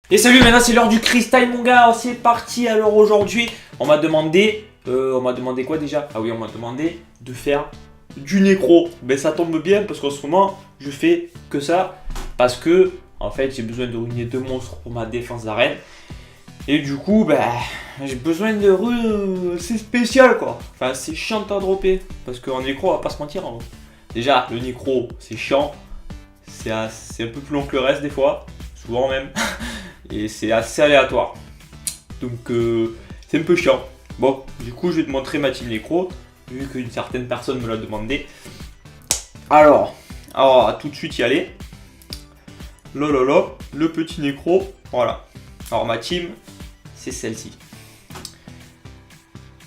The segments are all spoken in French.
Et salut, maintenant c'est l'heure du Crystal mon gars, c'est parti. Alors aujourd'hui, on m'a demandé quoi déjà? Ah oui, on m'a demandé de faire du nécro. Ben ça tombe bien parce qu'en ce moment, je fais que ça parce que en fait, j'ai besoin de ruiner 2 monstres pour ma défense d'arène. Et du coup, ben j'ai besoin de c'est spécial quoi. Enfin, c'est chiant de dropper parce qu'en nécro, on va pas se mentir. Hein. Déjà, le nécro, c'est chiant. C'est un peu plus long que le reste des fois, souvent même. Et c'est assez aléatoire. Donc c'est un peu chiant. Bon, du coup, je vais te montrer ma team nécro, vu qu'une certaine personne me l'a demandé. Alors, à tout de suite y aller. Le petit nécro, voilà. Alors ma team, c'est celle-ci.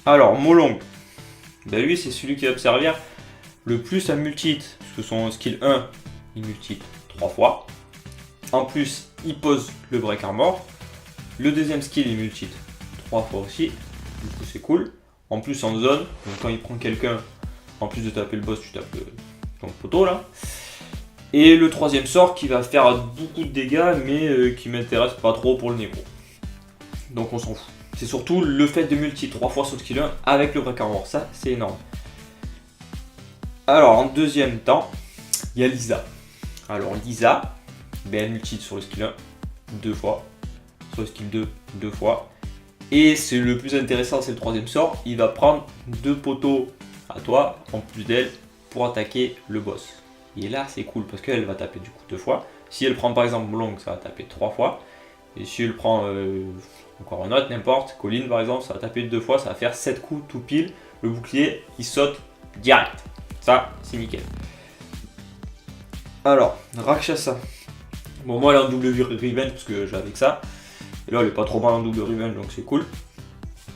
Alors, Molong, ben lui, c'est celui qui va me servir le plus à multi-hit, parce que son skill 1, il multi-hit 3 fois. En plus, il pose le break armor. Le deuxième skill, il multi 3 fois aussi. Du coup, c'est cool. En plus, en zone, donc quand il prend quelqu'un, en plus de taper le boss, tu tapes ton poteau là. Et le troisième sort qui va faire beaucoup de dégâts, mais qui m'intéresse pas trop pour le nécro. Donc on s'en fout. C'est surtout le fait de multi 3 fois sur le skill 1 avec le break armor. Ça, c'est énorme. Alors, en deuxième temps, il y a Lisa. Alors, Lisa, elle multi sur le skill 1 2 fois, sur le skill 2 2 fois. Et c'est le plus intéressant, c'est le troisième sort. Il va prendre 2 poteaux à toi, en plus d'elle, pour attaquer le boss. Et là, c'est cool parce qu'elle va taper du coup 2 fois. Si elle prend par exemple Long, ça va taper 3 fois. Et si elle prend encore un autre, n'importe, Colline par exemple, ça va taper 2 fois, ça va faire 7 coups tout pile. Le bouclier, il saute direct. Ça, c'est nickel. Alors, Rakshasa. Bon, moi elle est en double revenge parce que j'ai avec ça. Et là elle est pas trop mal en double revenge donc c'est cool.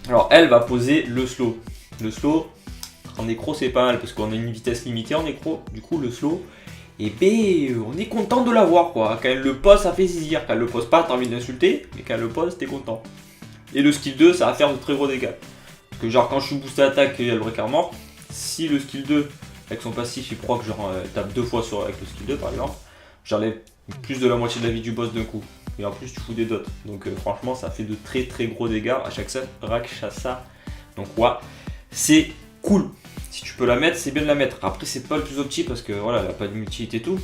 Alors elle va poser le slow. Le slow en nécro c'est pas mal parce qu'on a une vitesse limitée en nécro. Du coup le slow, et ben on est content de l'avoir quoi. Quand elle le pose ça fait zizir. Quand elle le pose pas t'as envie d'insulter. Mais quand elle le pose t'es content. Et le skill 2 ça va faire de très gros dégâts. Parce que genre quand je suis boosté attaque et il y a le break armor, si le skill 2 avec son passif il proc genre tape 2 fois avec le skill 2 par exemple, j'enlève plus de la moitié de la vie du boss d'un coup. Et en plus tu fous des dots. Donc franchement ça fait de très très gros dégâts à chaque Rakshasa. Donc ouais, c'est cool. Si tu peux la mettre, c'est bien de la mettre. Après c'est pas le plus opti parce que voilà, elle a pas de multi-hit et tout.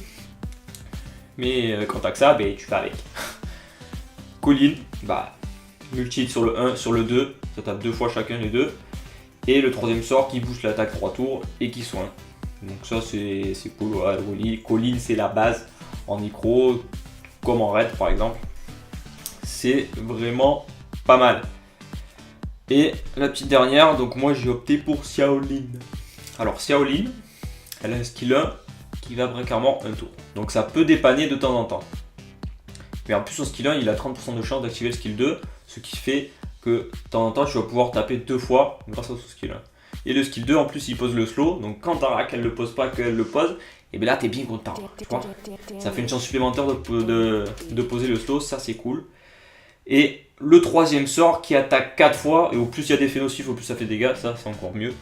Mais quand t'as que ça, ben, tu fais avec. Colline, bah multi-hit sur le 1, sur le 2, ça tape 2 fois chacun les deux. Et le troisième sort qui booste l'attaque 3 tours et qui soigne. Donc ça c'est cool, ouais, Colline c'est la base en micro, comme en raid par exemple. C'est vraiment pas mal. Et la petite dernière, donc moi j'ai opté pour Xiaolin. Alors Xiaolin, elle a un skill 1 qui va break armor un tour. Donc ça peut dépanner de temps en temps. Mais en plus son skill 1 il a 30% de chance d'activer le skill 2, ce qui fait que de temps en temps tu vas pouvoir taper 2 fois grâce à son skill 1. Et le skill 2 en plus il pose le slow, donc quand t'as qu'elle le pose pas, qu'elle le pose, et bien là t'es bien content, tu vois. Ça fait une chance supplémentaire de poser le slow, ça c'est cool. Et le troisième sort qui attaque 4 fois, et au plus il y a des faits nocifs, au plus ça fait des dégâts, ça c'est encore mieux.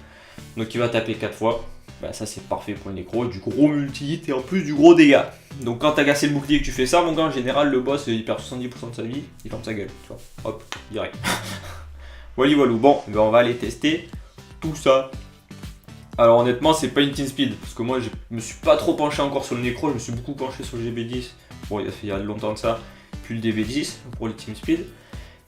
Donc il va taper 4 fois, bah, ça c'est parfait pour le nécro, du gros multi-hit et en plus du gros dégât. Donc quand t'as cassé le bouclier et que tu fais ça, mon gars, en général le boss il perd 70% de sa vie, il ferme sa gueule, tu vois, hop, direct. Voilà, bon, ben, on va aller tester tout ça. Alors honnêtement c'est pas une team speed, parce que moi je me suis pas trop penché encore sur le nécro, je me suis beaucoup penché sur le GB10, bon il y a longtemps que ça, puis le DB10 pour le team speed.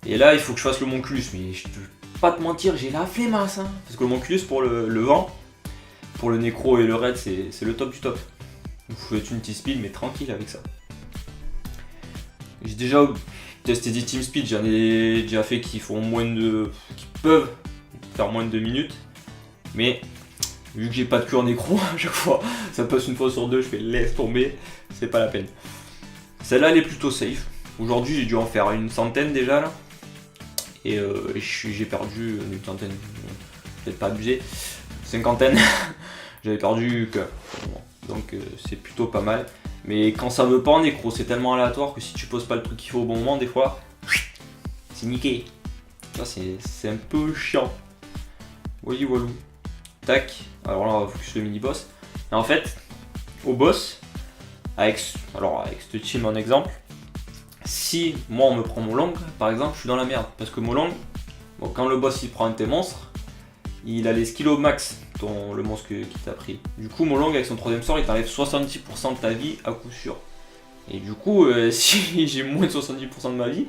Et là il faut que je fasse le Monculus, mais je peux pas te mentir, j'ai la flemme hein, ça. Parce que le Monculus pour le vent, pour le nécro et le raid c'est le top du top. Il faut être une team speed mais tranquille avec ça. J'ai déjà testé des team speed, j'en ai déjà fait qui peuvent faire moins de 2 minutes, mais vu que j'ai pas de queue en nécro, à chaque fois, ça passe une fois sur deux, je fais laisse tomber, c'est pas la peine. Celle-là, elle est plutôt safe. Aujourd'hui, j'ai dû en faire une centaine déjà là. Et j'ai perdu une centaine, peut-être pas abusé, cinquantaine. J'avais perdu que. Donc c'est plutôt pas mal. Mais quand ça veut pas en nécro, c'est tellement aléatoire que si tu poses pas le truc qu'il faut au bon moment, des fois, c'est niqué. Ça, c'est un peu chiant. Wally walou. Tac, alors là on va focus le mini-boss. Et en fait, au boss, avec ce team en exemple, si moi on me prend Molong, par exemple, je suis dans la merde. Parce que Molong, bon, quand le boss il prend un de tes monstres, il a les skills au max, le monstre qui t'a pris. Du coup, Molong avec son troisième sort, il t'enlève 70% de ta vie à coup sûr. Et du coup, si j'ai moins de 70% de ma vie,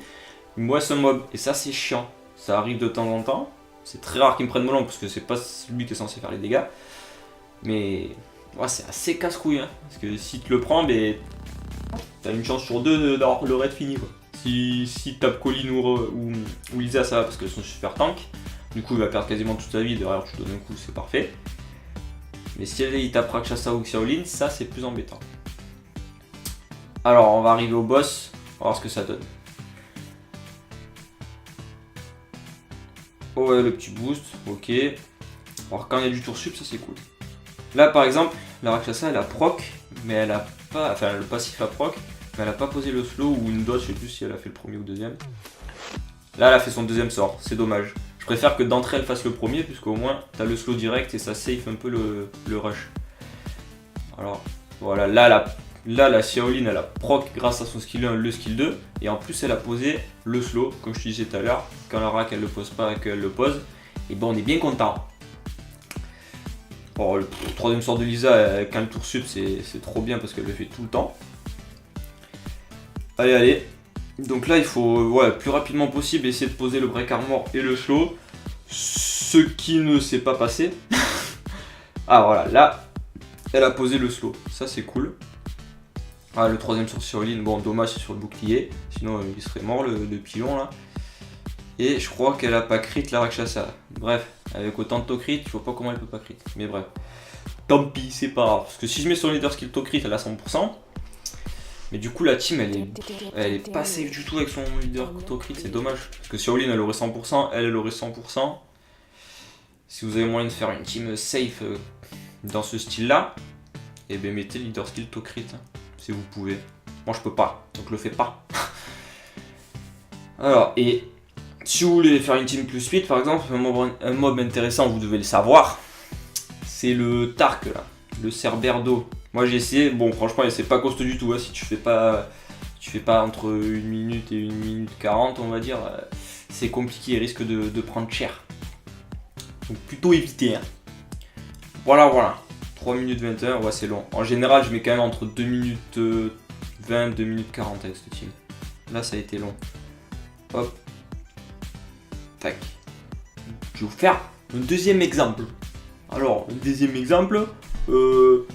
il me reste un mob. Et ça, c'est chiant. Ça arrive de temps en temps. C'est très rare qu'il me prenne Molong parce que c'est pas lui qui est censé faire les dégâts. Mais ouais, c'est assez casse-couille. Hein, parce que si tu le prends, ben, t'as une chance sur deux d'avoir le raid fini. Quoi. Si tape Colin ou Lisa, ça va parce qu'elles sont super tank. Du coup, il va perdre quasiment toute sa vie. Derrière, tu donnes un coup, c'est parfait. Mais si il tape Rakshasa ou Xiaolin, ça c'est plus embêtant. Alors, on va arriver au boss. On va voir ce que ça donne. Oh ouais, le petit boost, ok. Alors quand il y a du tour sup, ça c'est cool. Là par exemple, la Rakshasa elle a proc, mais elle a pas. Enfin le passif a proc, mais elle a pas posé le slow ou une dodge, je sais plus si elle a fait le premier ou le deuxième. Là elle a fait son deuxième sort, c'est dommage. Je préfère que d'entrée elle fasse le premier, puisqu'au moins t'as le slow direct et ça save un peu le rush. Alors voilà, là la Xiaolin elle a proc grâce à son skill 1, le skill 2, et en plus elle a posé le slow, comme je te disais tout à l'heure, quand la rack elle le pose pas et qu'elle le pose, et bon on est bien content. Bon, le troisième sort de Lisa, quand le tour sup c'est trop bien parce qu'elle le fait tout le temps. Allez, donc là il faut le plus rapidement possible essayer de poser le break armor et le slow, ce qui ne s'est pas passé. Ah voilà, là elle a posé le slow, ça c'est cool. Ah, le troisième sur Xiaolin, bon dommage c'est sur le bouclier, sinon il serait mort le pilon là. Et je crois qu'elle a pas crit la Rakshasa. Bref, avec autant de to-crit, je vois pas comment elle peut pas crit. Mais bref, tant pis, c'est pas grave. Parce que si je mets son leader skill to-crit, elle a 100%. Mais du coup la team elle est pas safe du tout avec son leader to-crit, c'est dommage. Parce que Xiaolin elle aurait 100%, elle aurait 100%. Si vous avez moyen de faire une team safe dans ce style là, et bien mettez leader skill to-crit. Si vous pouvez. Moi je peux pas, donc le fais pas. Alors, et si vous voulez faire une team plus speed par exemple, un mob intéressant, vous devez le savoir, c'est le Tark là, le Cerbère d'eau. Moi j'ai essayé, bon franchement c'est pas costaud du tout, hein, si tu fais pas entre 1 minute et 1 minute 40 on va dire, c'est compliqué, il risque de prendre cher. Donc plutôt éviter. Hein. Voilà. 3 minutes 21, ouais c'est long. En général je mets quand même entre 2 minutes 20, 2 minutes 40 avec cette team. Là ça a été long. Hop. Tac. Je vais vous faire un deuxième exemple. Alors, le deuxième exemple, on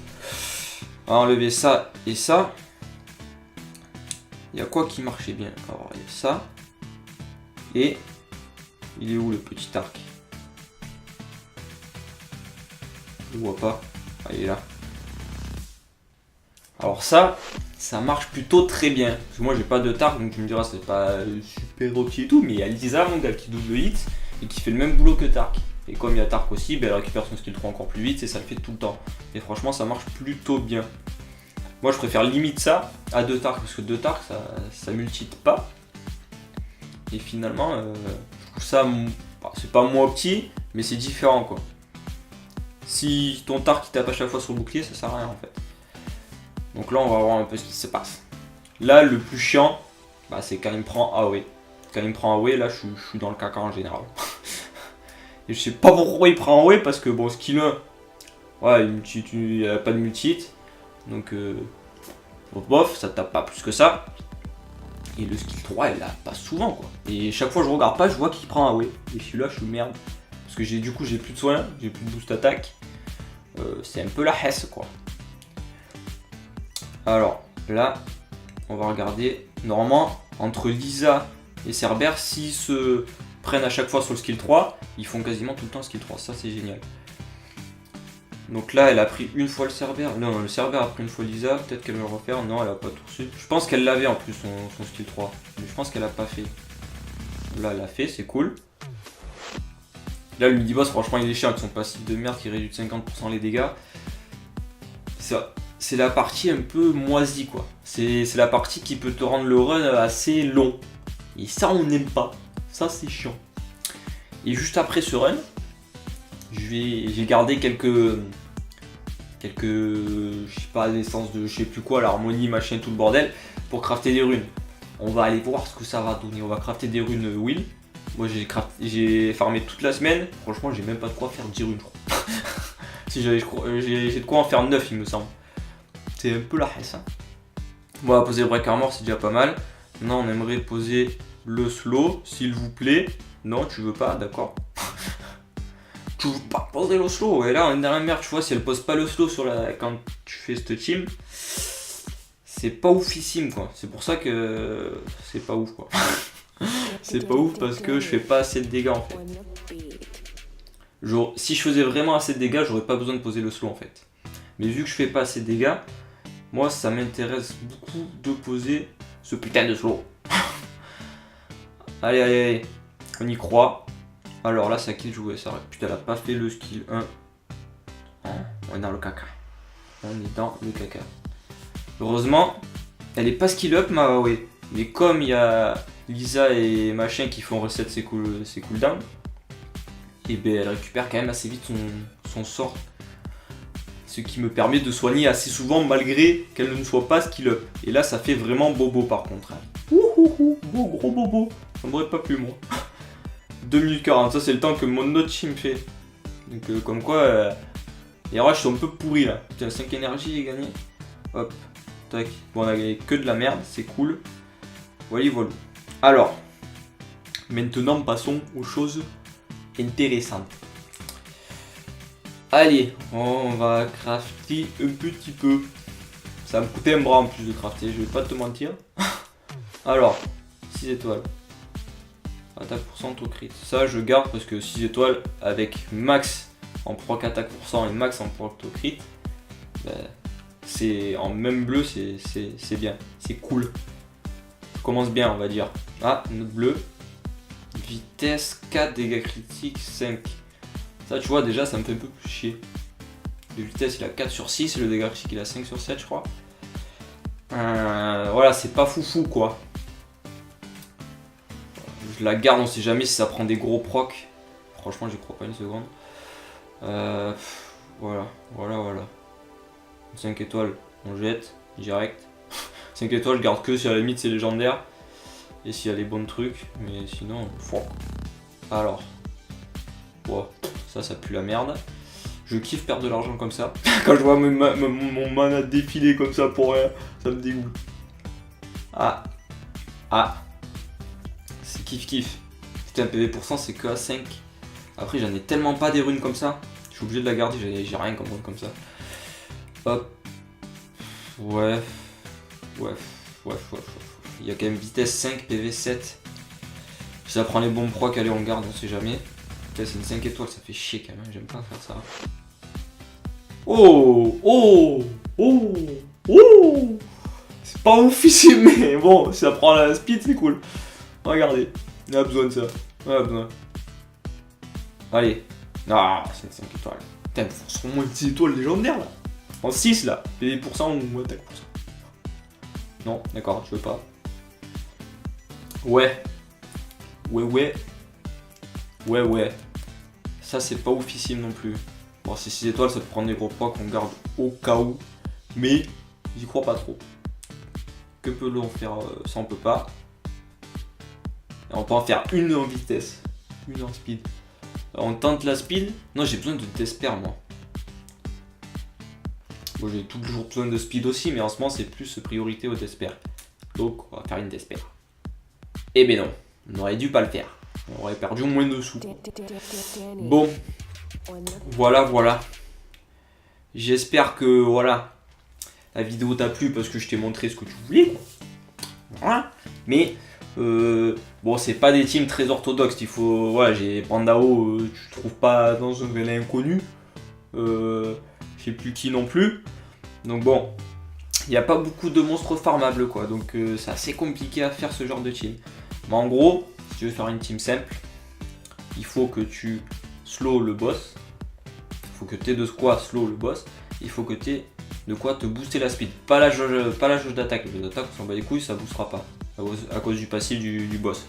va enlever ça et ça. Il y a quoi qui marchait bien? Alors, il y a ça. Et il est où le petit arc? Je le vois pas. Ah, il est là. Alors ça marche plutôt très bien. Parce que moi j'ai pas de Tark, donc tu me diras c'est pas super opti et tout, mais il y a Lisa mon gars qui double hit et qui fait le même boulot que Tark. Et comme il y a Tark aussi, ben, elle récupère son skill 3 encore plus vite et ça le fait tout le temps. Et franchement ça marche plutôt bien. Moi je préfère limite ça à 2 Tark, parce que 2 Tark ça multite pas. Et finalement je trouve ça, c'est pas moins opti, mais c'est différent quoi. Si ton Tark il tape à chaque fois sur le bouclier, ça sert à rien en fait. Donc là on va voir un peu ce qui se passe. Là le plus chiant, c'est quand il me prend AOE. Quand il me prend AOE, là je suis dans le caca en général. Et je sais pas pourquoi il prend AOE, parce que bon skill 1, ouais, il n'y a pas de multi-hit. Donc bof, ça tape pas plus que ça. Et le skill 3 elle l'a pas souvent quoi. Et chaque fois je regarde pas, je vois qu'il prend AOE. Et celui-là je suis merde. Parce que j'ai plus de soins, j'ai plus de boost attaque. C'est un peu la hesse quoi. Alors là, on va regarder. Normalement, entre Lisa et Cerbère, s'ils se prennent à chaque fois sur le skill 3, ils font quasiment tout le temps le skill 3. Ça, c'est génial. Donc là, elle a pris une fois le Cerbère. Non, le Cerbère a pris une fois Lisa. Peut-être qu'elle va le refaire. Non, elle a pas tout reçu. Je pense qu'elle l'avait en plus, son skill 3. Mais je pense qu'elle a pas fait. Là, elle l'a fait, c'est cool. Là, le midi-boss, franchement, il est chiant avec son passif de merde qui réduit de 50% les dégâts. C'est la partie un peu moisie quoi. C'est la partie qui peut te rendre le run assez long. Et ça on n'aime pas. Ça c'est chiant. Et juste après ce run, j'ai gardé quelques je sais pas, l'essence de je sais plus quoi, l'harmonie, machin, tout le bordel, pour crafter des runes. On va aller voir ce que ça va donner. On va crafter des runes Will. Moi j'ai farmé toute la semaine. Franchement, j'ai même pas de quoi faire 10 runes, je crois. Si j'ai de quoi en faire 9, il me semble. C'est un peu la haisse. Hein. Bon, on va poser le break armor, c'est déjà pas mal. Maintenant, on aimerait poser le slow, s'il vous plaît. Non, tu veux pas, d'accord. Tu veux pas poser le slow. Et là, on est dans la merde, tu vois, si elle pose pas le slow quand tu fais cette team, c'est pas oufissime, quoi. C'est pour ça que c'est pas ouf, quoi. C'est pas ouf parce que je fais pas assez de dégâts, en fait. Genre, si je faisais vraiment assez de dégâts, j'aurais pas besoin de poser le slow, en fait. Mais vu que je fais pas assez de dégâts, moi, ça m'intéresse beaucoup de poser ce putain de slow. Allez, allez, allez. On y croit. Alors là, ça kill jouer. Ça... Putain, elle a pas fait le skill 1. On est dans le caca. On est dans le caca. Heureusement, elle est pas skill up, ma Huawei. Mais comme il y a Lisa et machin qui font reset ses cooldowns, et ben elle récupère quand même assez vite son sort. Ce qui me permet de soigner assez souvent malgré qu'elle ne soit pas skill up. Et là, ça fait vraiment bobo par contre. Ouh, beau gros bobo. Ça m'aurait pas plu, moi. 2 minutes 40, ça c'est le temps que mon autre team fait. Donc comme quoi, les rushs sont un peu pourris là. Putain, 5 énergie j'ai gagné. Hop, tac. Bon, on a gagné que de la merde, c'est cool. Voilà, voilà. Alors, maintenant passons aux choses intéressantes. Allez, on va crafter un petit peu. Ça va me coûter un bras en plus de crafter, je vais pas te mentir. Alors, 6 étoiles. Attaque % au crit. Ça je garde parce que 6 étoiles avec max en proc attaque % et max en proc au crit, ben, c'est en même bleu, c'est bien, c'est cool. Ça commence bien, on va dire. Ah, notre bleu. Vitesse 4, dégâts critiques 5. Ça tu vois déjà ça me fait un peu plus chier. De vitesse il a 4 sur 6 et le dégât critique il a 5 sur 7 je crois. Voilà, c'est pas foufou quoi. Je la garde, on sait jamais si ça prend des gros procs. Franchement, j'y crois pas une seconde. Voilà. 5 étoiles, on jette direct. 5 étoiles, je garde que si à la limite c'est légendaire. Et s'il y a les bons trucs. Mais sinon, alors. Wow, ça pue la merde. Je kiffe perdre de l'argent comme ça. Quand je vois mon mana défiler comme ça pour rien, ça me dégoûte. Ah. C'est kiff. Putain, PV %, c'est que à 5. Après, j'en ai tellement pas des runes comme ça. Je suis obligé de la garder, j'ai rien comme rune comme ça. Hop. Ouais. Il y a quand même vitesse 5, PV 7. Si ça prend les bons procs, allez, on garde, on sait jamais. Putain, c'est une 5 étoiles, ça fait chier quand même, j'aime pas faire ça. Oh. C'est pas oufissime, mais bon, si ça prend la speed, c'est cool. Regardez, on a besoin de ça. On a besoin. Allez. Ah, c'est 5 étoiles. Putain, il faut au moins 10 étoiles légendaires là. En 6 là. PV % ou attaque %. Non, d'accord, tu veux pas. Ouais. Ça, c'est pas oufissime non plus. Bon, c'est 6 étoiles, ça peut prendre des gros poids qu'on garde au cas où. Mais j'y crois pas trop. Que peut-on faire ça, on peut pas. Et on peut en faire une en vitesse. Une en speed. Alors, on tente la speed. Non, j'ai besoin de Desper, moi. Bon, j'ai toujours besoin de speed aussi, mais en ce moment, c'est plus priorité au Desper. Donc, on va faire une Desper. Eh ben non, on aurait dû pas le faire. On aurait perdu au moins de sous. Bon, voilà. J'espère que, voilà, la vidéo t'a plu parce que je t'ai montré ce que tu voulais, quoi. Voilà. Mais, bon, c'est pas des teams très orthodoxes. Il faut, voilà, j'ai Pandao, tu trouves pas dans un vélo inconnu. Je sais plus qui non plus. Donc bon, il n'y a pas beaucoup de monstres farmables, quoi. Donc c'est assez compliqué à faire ce genre de team. Mais en gros, si tu veux faire une team simple, il faut que tu slow le boss. Il faut que tu aies de quoi slow le boss. Il faut que tu aies de quoi te booster la speed. Pas la jauge d'attaque. La jauge d'attaque, on s'en bat les couilles, ça ne boostera pas. À cause du passif du boss.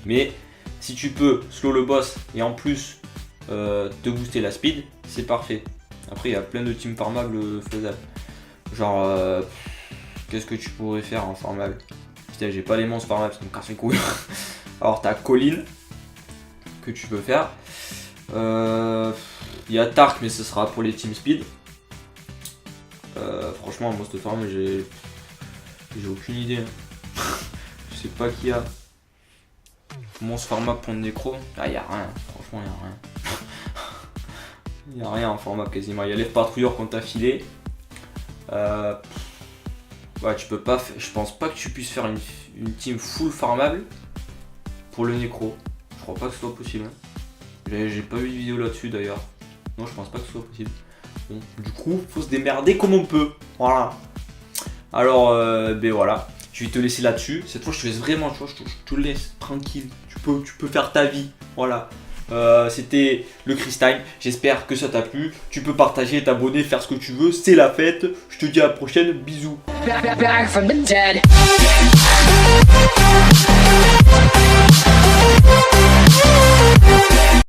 Mais si tu peux slow le boss et en plus te booster la speed, c'est parfait. Après, il y a plein de teams farmables faisables. Genre, qu'est-ce que tu pourrais faire en farmable? putain, j'ai pas les monstres farmables, ça me casse les couilles. Alors t'as Colline que tu peux faire. Il y a Tark, mais ce sera pour les Team Speed. Franchement, monstre farm, j'ai aucune idée. Je sais pas qui y a. Monstre farmable point de nécro. Ah, y a rien, franchement, y a rien. Y a rien en format quasiment. Il y a l'F patrouilleur qu'on t'a filé. Ouais, tu peux pas. Je pense pas que tu puisses faire une team full farmable pour le nécro. Je crois pas que ce soit possible. J'ai pas vu de vidéo là-dessus d'ailleurs. Non, je pense pas que ce soit possible. Bon, du coup, faut se démerder comme on peut. Voilà. Alors, ben voilà. Je vais te laisser là-dessus. Cette fois, je te laisse vraiment. Tu vois, je te laisse tranquille. Tu peux faire ta vie. Voilà. C'était le Chris Time. J'espère que ça t'a plu. Tu peux partager, t'abonner, faire ce que tu veux. C'est la fête. Je te dis à la prochaine. Bisous. Back from the dead.